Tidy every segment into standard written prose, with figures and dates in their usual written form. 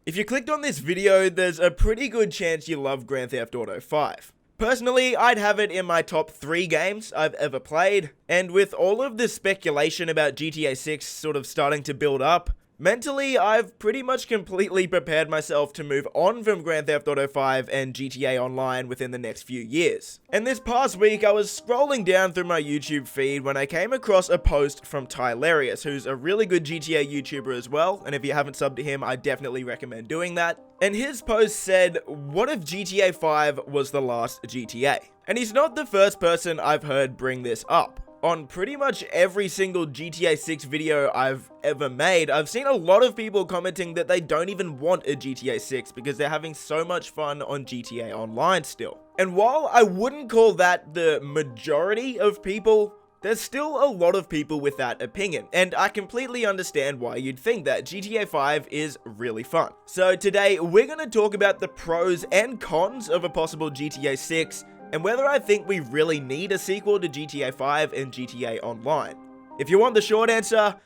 If you clicked on this video, there's a pretty good chance you love Grand Theft Auto 5. Personally, I'd have it in my top 3 games I've ever played, and with all of the speculation about GTA 6 sort of starting to build up, mentally, I've pretty much completely prepared myself to move on from Grand Theft Auto 5 and GTA Online within the next few years. And this past week, I was scrolling down through my YouTube feed when I came across a post from Tylarious, who's a really good GTA YouTuber as well, and if you haven't subbed to him, I definitely recommend doing that. And his post said, "What if GTA 5 was the last GTA?" And he's not the first person I've heard bring this up. On pretty much every single GTA 6 video I've ever made, I've seen a lot of people commenting that they don't even want a GTA 6 because they're having so much fun on GTA Online still. And while I wouldn't call that the majority of people, there's still a lot of people with that opinion, and I completely understand why you'd think that. GTA 5 is really fun. So today, we're going to talk about the pros and cons of a possible GTA 6, and whether I think we really need a sequel to GTA 5 and GTA Online. If you want the short answer,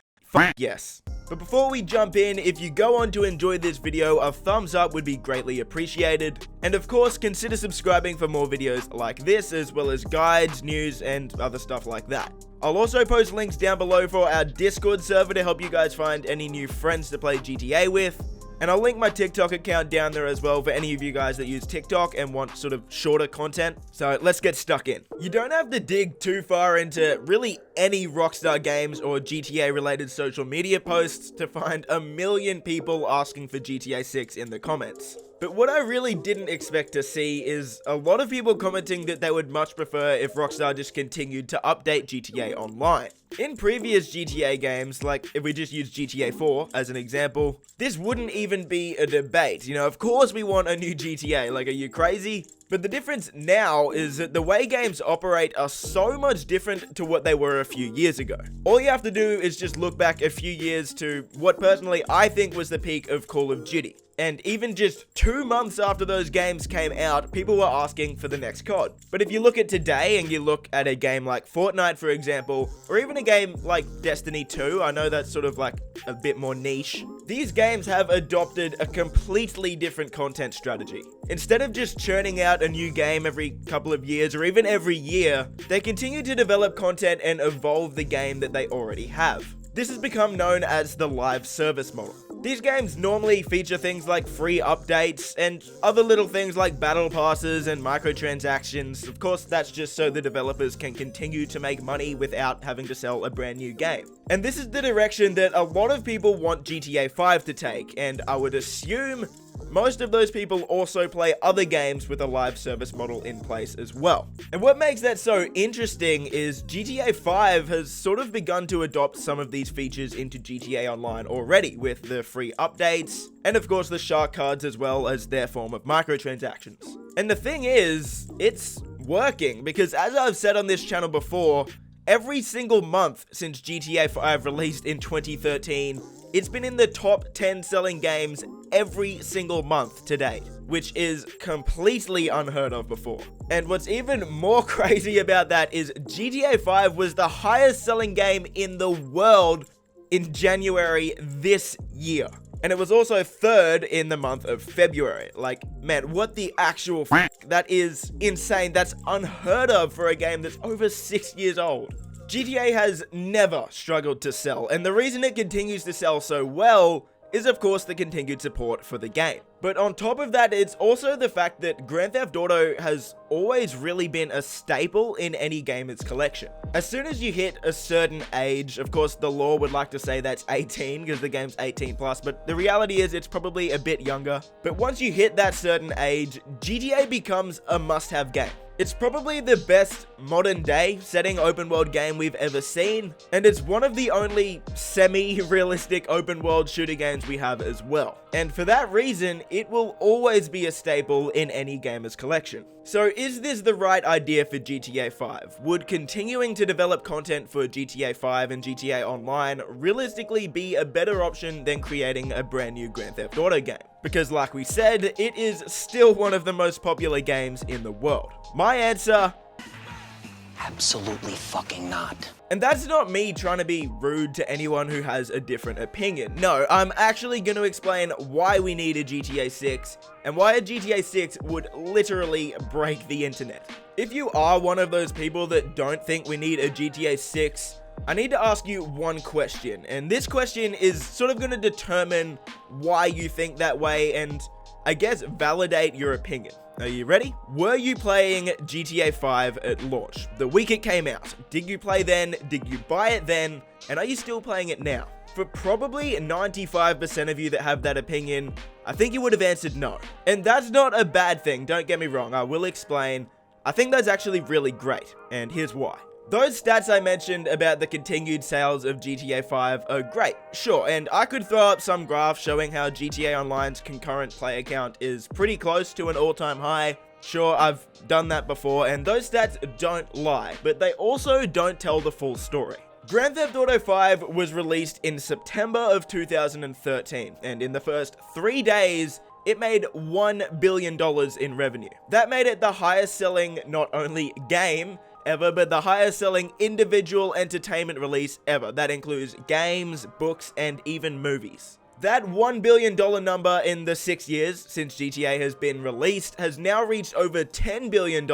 yes. But before we jump in, if you go on to enjoy this video, a thumbs up would be greatly appreciated. And of course, consider subscribing for more videos like this, as well as guides, news, and other stuff like that. I'll also post links down below for our Discord server to help you guys find any new friends to play GTA with. And I'll link my TikTok account down there as well for any of you guys that use TikTok and want sort of shorter content. So let's get stuck in. You don't have to dig too far into really any Rockstar Games or GTA related social media posts to find a million people asking for GTA 6 in the comments. But what I really didn't expect to see is a lot of people commenting that they would much prefer if Rockstar just continued to update GTA Online. In previous GTA games, like if we just use GTA 4 as an example, this wouldn't even be a debate. You know, of course we want a new GTA, like are you crazy? But the difference now is that the way games operate are so much different to what they were a few years ago. All you have to do is just look back a few years to what personally I think was the peak of Call of Duty. And even just 2 months after those games came out, people were asking for the next COD. But if you look at today and you look at a game like Fortnite, for example, or even a game like Destiny 2, I know that's sort of like a bit more niche, these games have adopted a completely different content strategy. Instead of just churning out a new game every couple of years or even every year, they continue to develop content and evolve the game that they already have. This has become known as the live service model. These games normally feature things like free updates and other little things like battle passes and microtransactions. Of course, that's just so the developers can continue to make money without having to sell a brand new game. And this is the direction that a lot of people want GTA 5 to take, and I would assume most of those people also play other games with a live service model in place as well. And what makes that so interesting is GTA 5 has sort of begun to adopt some of these features into GTA Online already, with the free updates, and of course the shark cards as well as their form of microtransactions. And the thing is, it's working, because as I've said on this channel before, every single month since GTA 5 released in 2013, it's been in the top 10 selling games every single month to date, which is completely unheard of before. And what's even more crazy about that is GTA 5 was the highest selling game in the world in January this year. And it was also third in the month of February. Like, man, what the actual f***? That is insane. That's unheard of for a game that's over 6 years old. GTA has never struggled to sell, and the reason it continues to sell so well is of course the continued support for the game. But on top of that, it's also the fact that Grand Theft Auto has always really been a staple in any game in its collection. As soon as you hit a certain age, of course the law would like to say that's 18 because the game's 18 plus, but the reality is it's probably a bit younger. But once you hit that certain age, GTA becomes a must-have game. It's probably the best modern day setting open world game we've ever seen, and it's one of the only semi-realistic open world shooter games we have as well. And for that reason, it will always be a staple in any gamer's collection. So is this the right idea for GTA 5? Would continuing to develop content for GTA 5 and GTA Online realistically be a better option than creating a brand new Grand Theft Auto game? Because like we said, it is still one of the most popular games in the world. My answer, Absolutely fucking not. And that's not me trying to be rude to anyone who has a different opinion. No, I'm actually going to explain why we need a GTA 6 and why a GTA 6 would literally break the internet. If you are one of those people that don't think we need a GTA 6, I need to ask you one question, and this question is sort of going to determine why you think that way and, I guess, validate your opinion. Are you ready? Were you playing GTA 5 at launch, the week it came out? Did you play then? Did you buy it then? And are you still playing it now? For probably 95% of you that have that opinion, I think you would have answered no. And that's not a bad thing, don't get me wrong, I will explain. I think that's actually really great, and here's why. Those stats I mentioned about the continued sales of GTA 5 are great, sure, and I could throw up some graphs showing how GTA Online's concurrent player count is pretty close to an all-time high. Sure, I've done that before, and those stats don't lie, but they also don't tell the full story. Grand Theft Auto 5 was released in September of 2013, and in the first 3 days, it made $1 billion in revenue. That made it the highest selling not only game ever, but the highest selling individual entertainment release ever. That includes games, books, and even movies. That $1 billion number in the 6 years since GTA has been released has now reached over $10 billion,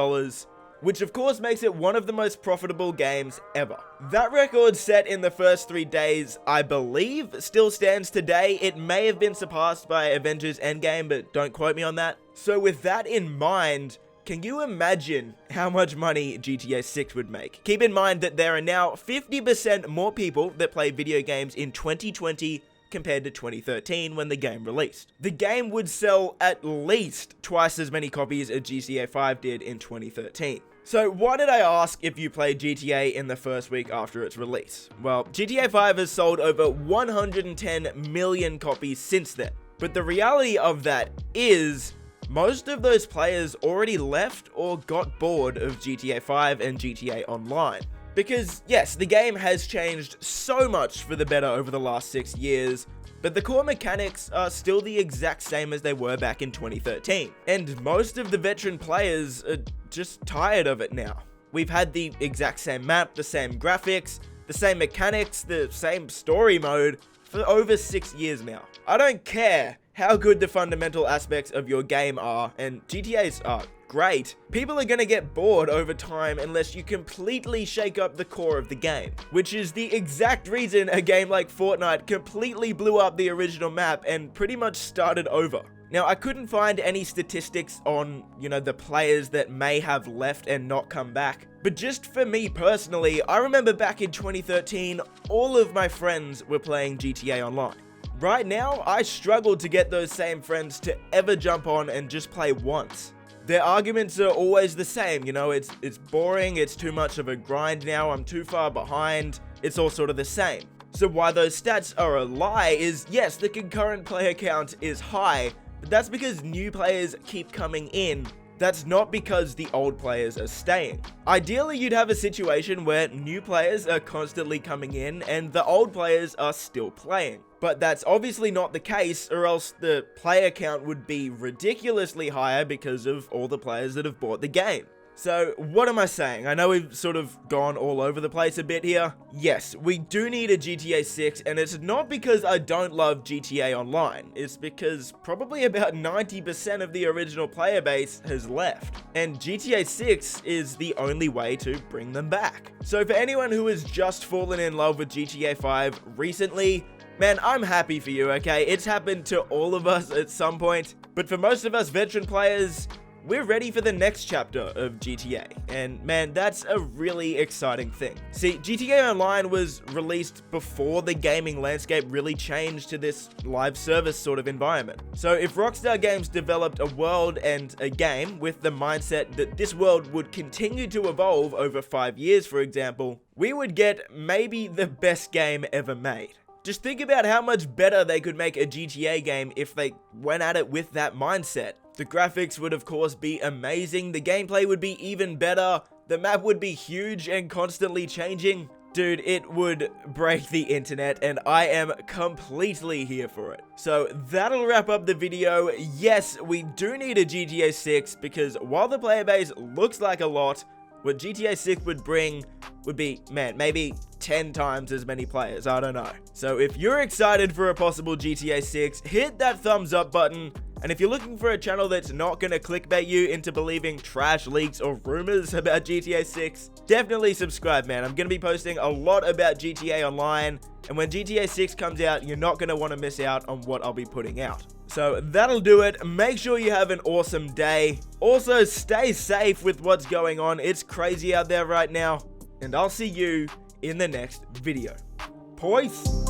which of course makes it one of the most profitable games ever. That record set in the first 3 days, I believe, still stands today. It may have been surpassed by Avengers Endgame, but don't quote me on that. So with that in mind, can you imagine how much money GTA 6 would make? Keep in mind that there are now 50% more people that play video games in 2020 compared to 2013 when the game released. The game would sell at least twice as many copies as GTA 5 did in 2013. So why did I ask if you played GTA in the first week after its release? Well, GTA 5 has sold over 110 million copies since then. But the reality of that is, most of those players already left or got bored of GTA 5 and GTA Online. Because yes, the game has changed so much for the better over the last 6 years, but the core mechanics are still the exact same as they were back in 2013. And most of the veteran players are just tired of it now. We've had the exact same map, the same graphics, the same mechanics, the same story mode for over 6 years now. I don't care how good the fundamental aspects of your game are, and GTA's are great, people are gonna get bored over time unless you completely shake up the core of the game, which is the exact reason a game like Fortnite completely blew up the original map and pretty much started over. Now, I couldn't find any statistics on, the players that may have left and not come back, but just for me personally, I remember back in 2013, all of my friends were playing GTA Online. Right now, I struggle to get those same friends to ever jump on and just play once. Their arguments are always the same, it's boring, it's too much of a grind now, I'm too far behind, it's all sort of the same. So why those stats are a lie is, yes, the concurrent player count is high, but that's because new players keep coming in. That's not because the old players are staying. Ideally, you'd have a situation where new players are constantly coming in and the old players are still playing. But that's obviously not the case, or else the player count would be ridiculously higher because of all the players that have bought the game. So what am I saying? I know we've sort of gone all over the place a bit here. Yes, we do need a GTA 6, and it's not because I don't love GTA Online. It's because probably about 90% of the original player base has left, and GTA 6 is the only way to bring them back. So for anyone who has just fallen in love with GTA 5 recently, man, I'm happy for you, okay? It's happened to all of us at some point, but for most of us veteran players, we're ready for the next chapter of GTA, and man, that's a really exciting thing. See, GTA Online was released before the gaming landscape really changed to this live service sort of environment. So if Rockstar Games developed a world and a game with the mindset that this world would continue to evolve over 5 years, for example, we would get maybe the best game ever made. Just think about how much better they could make a GTA game if they went at it with that mindset. The graphics would of course be amazing, the gameplay would be even better, the map would be huge and constantly changing. Dude, it would break the internet, and I am completely here for it. So that'll wrap up the video. Yes, we do need a GTA 6 because while the player base looks like a lot, what GTA 6 would bring would be, man, maybe 10 times as many players, I don't know. So if you're excited for a possible GTA 6, hit that thumbs up button. And if you're looking for a channel that's not gonna clickbait you into believing trash leaks or rumors about GTA 6, definitely subscribe, man. I'm gonna be posting a lot about GTA Online, and when GTA 6 comes out, you're not gonna wanna miss out on what I'll be putting out. So that'll do it. Make sure you have an awesome day. Also, stay safe with what's going on. It's crazy out there right now. And I'll see you in the next video. Peace.